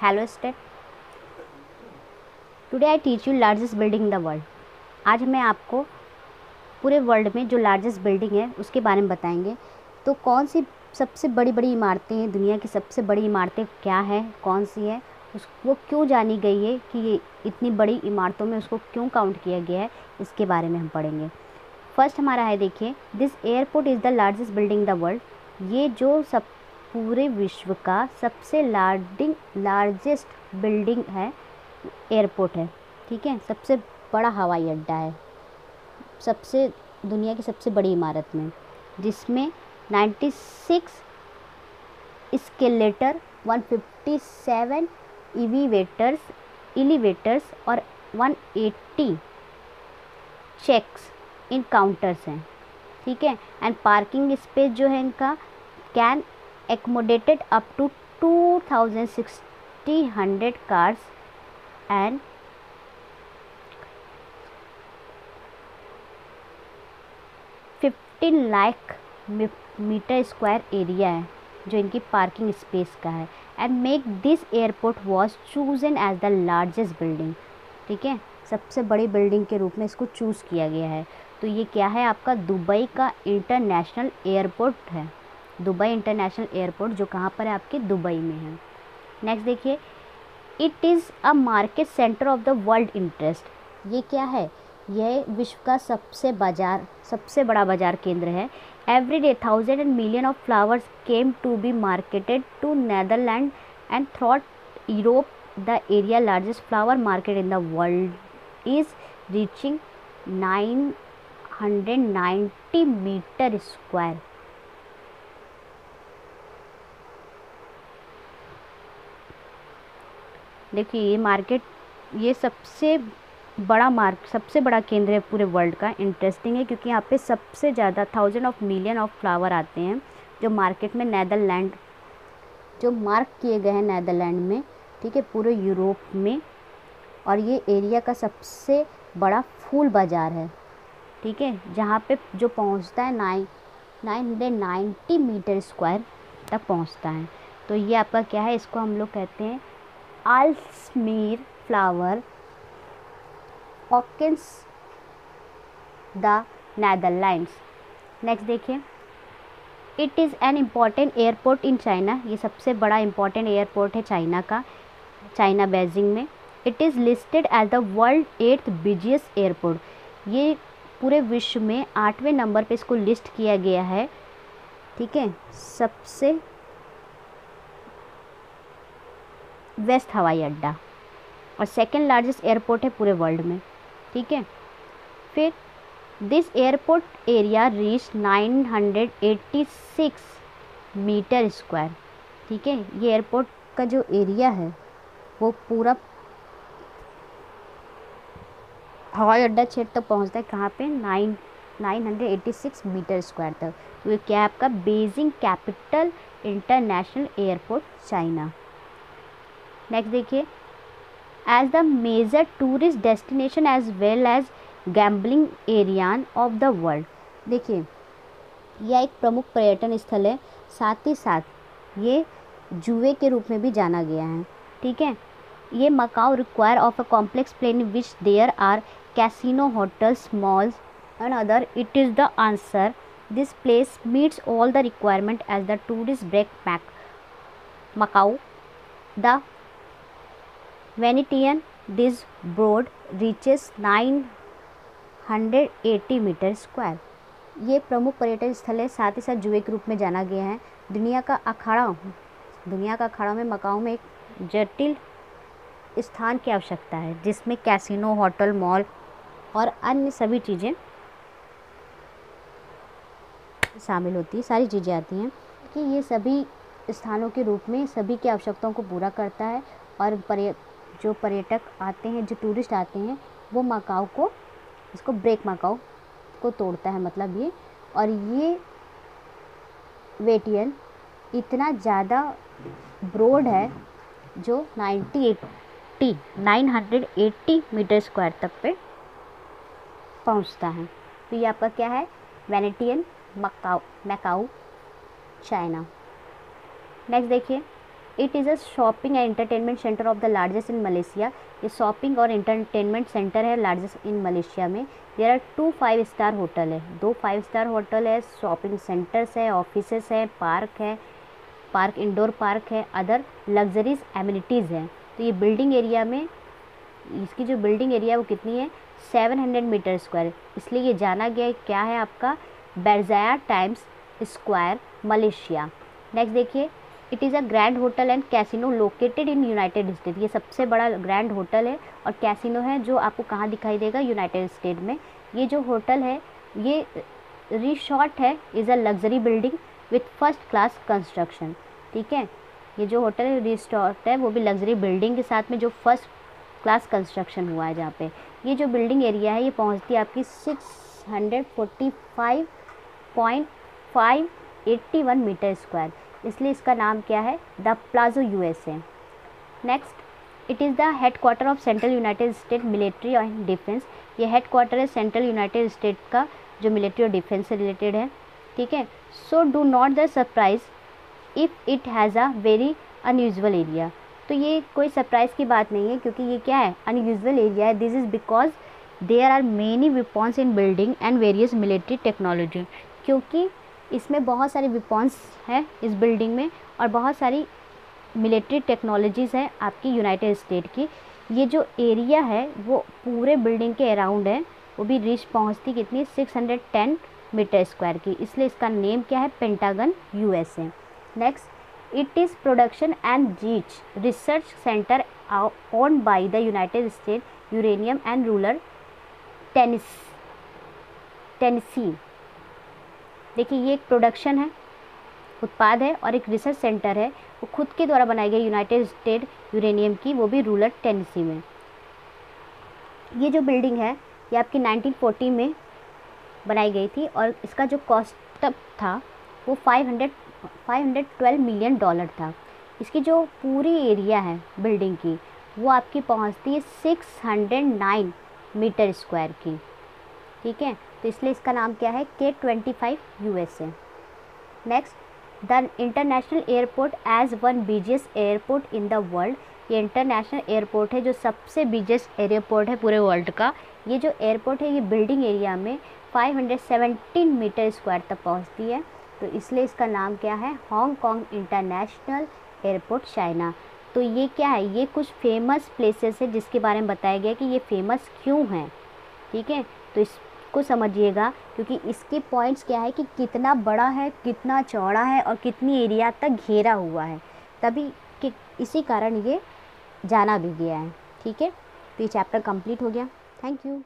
Hello state, today I teach you largest building in the world. आज मैं आपको पूरे वर्ल्ड में जो लार्जेस्ट बिल्डिंग है उसके बारे में बताएंगे। तो कौन सी सबसे बड़ी बड़ी इमारतें हैं, दुनिया की सबसे बड़ी इमारतें क्या है, कौन सी है, वो क्यों जानी गई है कि ये इतनी बड़ी इमारतों में उसको क्यों काउंट किया गया है, इसके बारे में हम पढ़ेंगे। फर्स्ट हमारा है, देखिए, this airport is the largest building in the world. ये जो सब पूरे विश्व का सबसे लार्जेस्ट बिल्डिंग है, एयरपोर्ट है, ठीक है, सबसे बड़ा हवाई अड्डा है, सबसे दुनिया की सबसे बड़ी इमारत में, जिसमें 96 स्केलेटर, 157 एलिवेटर्स और 180 चेक्स इन काउंटर्स हैं, ठीक है। एंड पार्किंग स्पेस जो है इनका can accommodated up to 2600 cars and 15 lakh metre square area है जो इनकी पार्किंग स्पेस का है। And make this airport was chosen as the largest building, ठीक है, सबसे बड़ी बिल्डिंग के रूप में इसको चूज़ किया गया है। तो ये क्या है, आपका दुबई का इंटरनेशनल एयरपोर्ट है, दुबई इंटरनेशनल एयरपोर्ट, जो कहाँ पर है, आपके दुबई में है। नेक्स्ट देखिए, it is a market centre of the world interest. ये क्या है, यह विश्व का सबसे बड़ा बाजार केंद्र है। Every day 1000 and million of flowers came to be marketed to Netherland and throughout Europe. The area largest flower market in the world is reaching 990 metre square. देखिए, ये मार्केट, ये सबसे बड़ा केंद्र है पूरे वर्ल्ड का। इंटरेस्टिंग है क्योंकि यहाँ पे सबसे ज़्यादा 1000 ऑफ मिलियन ऑफ फ्लावर आते हैं जो मार्केट में नेदरलैंड, जो मार्क किए गए हैं नेदरलैंड में, ठीक है, पूरे यूरोप में। और ये एरिया का सबसे बड़ा फूल बाज़ार है, ठीक है, जहाँ पे जो पहुँचता है 990 मीटर स्क्वायर तक पहुँचता है। तो ये आपका क्या है, इसको हम लोग कहते हैं Aalsmeer flower orchids the Netherlands. Next देखिए, it is an important airport in China. ये सबसे बड़ा इम्पॉर्टेंट एयरपोर्ट है चाइना का, चाइना बीजिंग में। It is listed as the world 8th busiest airport. ये पूरे विश्व में 8वें नंबर पे इसको लिस्ट किया गया है, ठीक है, सबसे वेस्ट हवाई अड्डा, और सेकेंड लार्जेस्ट एयरपोर्ट है पूरे वर्ल्ड में, ठीक है। फिर this airport area reach 986 metre square, ठीक है। ये एयरपोर्ट का जो एरिया है वो पूरा हवाई अड्डा क्षेत्र तक पहुंचता है, कहाँ पे, 986 मीटर स्क्वायर तक। तो ये क्या है, आपका Beijing capital international airport, China. Next देखिए, as the major tourist destination as well as gambling arena of the world. देखिए, यह एक प्रमुख पर्यटन स्थल है, साथ ही साथ ये जुए के रूप में भी जाना गया है, ठीक है। ये Macau require of a complex plane in which there are casino, hotels, malls and other. It is the answer, this place meets all the requirement as the tourist break Macau the Venetian. This broad reaches 980 metre square. ये प्रमुख पर्यटन स्थल है, साथ ही साथ जुए के रूप में जाना गया है। दुनिया का अखाड़ा में मकाओ में एक जटिल स्थान की आवश्यकता है, जिसमें कैसीनो, होटल, मॉल और अन्य सभी चीज़ें शामिल होती हैं, सारी चीज़ें आती हैं कि ये सभी स्थानों के रूप में सभी की आवश्यकताओं को पूरा करता है। और जो पर्यटक आते हैं, जो टूरिस्ट आते हैं, वो मकाओ को, इसको ब्रेक मकाओ को तोड़ता है, मतलब ये। और ये वेटियन इतना ज़्यादा ब्रॉड है जो 980 मीटर स्क्वायर तक पे पहुंचता है। तो ये आपका क्या है, वेनेटियन मकाओ, चाइना। नेक्स्ट देखिए, it is a shopping and entertainment centre of the largest in Malaysia. ये शॉपिंग और एंटरटेनमेंट सेंटर है लार्जेस्ट इन मलेशिया में। देयर आर 2 5 स्टार होटल है, 2 5 स्टार होटल है, शॉपिंग सेंटर्स है, ऑफिसेस है, park indoor park है, अदर लग्जरीज एमिनिटीज़ हैं। तो ये बिल्डिंग एरिया में, इसकी जो बिल्डिंग एरिया है वो कितनी है, 700 मीटर स्क्वायर, इसलिए ये जाना गया है क्या है आपका, बर्जाया टाइम्स स्क्वायर मलेशिया। नेक्स्ट देखिए, it is a grand hotel and casino located in United state. ये सबसे बड़ा ग्रैंड होटल है और कैसीनो है जो आपको कहाँ दिखाई देगा, यूनाइटेड स्टेट में। ये जो होटल है ये रिसॉर्ट है, is a luxury building with first class construction. ठीक है, ये जो होटल है रिसॉर्ट है वो भी लग्जरी बिल्डिंग के साथ में जो फर्स्ट क्लास कंस्ट्रक्शन हुआ है जहाँ पे। ये जो बिल्डिंग एरिया है ये पहुँचती है आपकी 645.581 मीटर स्क्वायर, इसलिए इसका नाम क्या है, the palazzo USA. Next, it is the head quarter of central United state military and defence. ये हेड क्वार्टर है सेंट्रल यूनाइटेड स्टेट का जो मिलिट्री और डिफेंस से रिलेटेड है। ठीक है, so do not the surprise if it has a very unusual area. तो ये कोई सरप्राइज़ की बात नहीं है क्योंकि ये क्या है, अनयूजुअल एरिया है। This is because there are many weapons in building and various military technology, क्योंकि इसमें बहुत सारे वेपन्स हैं इस बिल्डिंग में और बहुत सारी मिलिट्री टेक्नोलॉजीज़ हैं आपकी यूनाइटेड स्टेट की। ये जो एरिया है वो पूरे बिल्डिंग के अराउंड है, वो भी रीच पहुंचती कितनी, 610 मीटर स्क्वायर की, इसलिए इसका नेम क्या है, pentagon USA. Next, it is production and research centre owned by the United state uranium and rural Tennessee. देखिए ये एक प्रोडक्शन है, उत्पाद है, और एक रिसर्च सेंटर है, वो खुद के द्वारा बनाई गई यूनाइटेड स्टेट यूरेनियम की, वो भी रूरल टेनेसी में। ये जो बिल्डिंग है ये आपकी 1940 में बनाई गई थी और इसका जो कॉस्ट था वो 512 मिलियन डॉलर था। इसकी जो पूरी एरिया है बिल्डिंग की वो आपकी पहुंचती है 609 मीटर स्क्वायर की। ठीक है, तो इसलिए इसका नाम क्या है, K25 USA. Next, the international airport as one busiest airport in the world. ये इंटरनेशनल एयरपोर्ट है जो सबसे बिजिएस्ट एयरपोर्ट है पूरे वर्ल्ड का। ये जो एयरपोर्ट है ये बिल्डिंग एरिया में 517 मीटर स्क्वायर तक पहुंचती है, तो इसलिए इसका नाम क्या है, हांगकांग इंटरनेशनल एयरपोर्ट चाइना। तो ये क्या है, ये कुछ फेमस प्लेसेस है जिसके बारे में बताया गया कि ये फेमस क्यों हैं। ठीक है, तो इसको समझिएगा क्योंकि इसके पॉइंट्स क्या है कि कितना बड़ा है, कितना चौड़ा है और कितनी एरिया तक घेरा हुआ है, तभी कि इसी कारण ये जाना भी गया है। ठीक है, तो ये चैप्टर कंप्लीट हो गया। Thank you.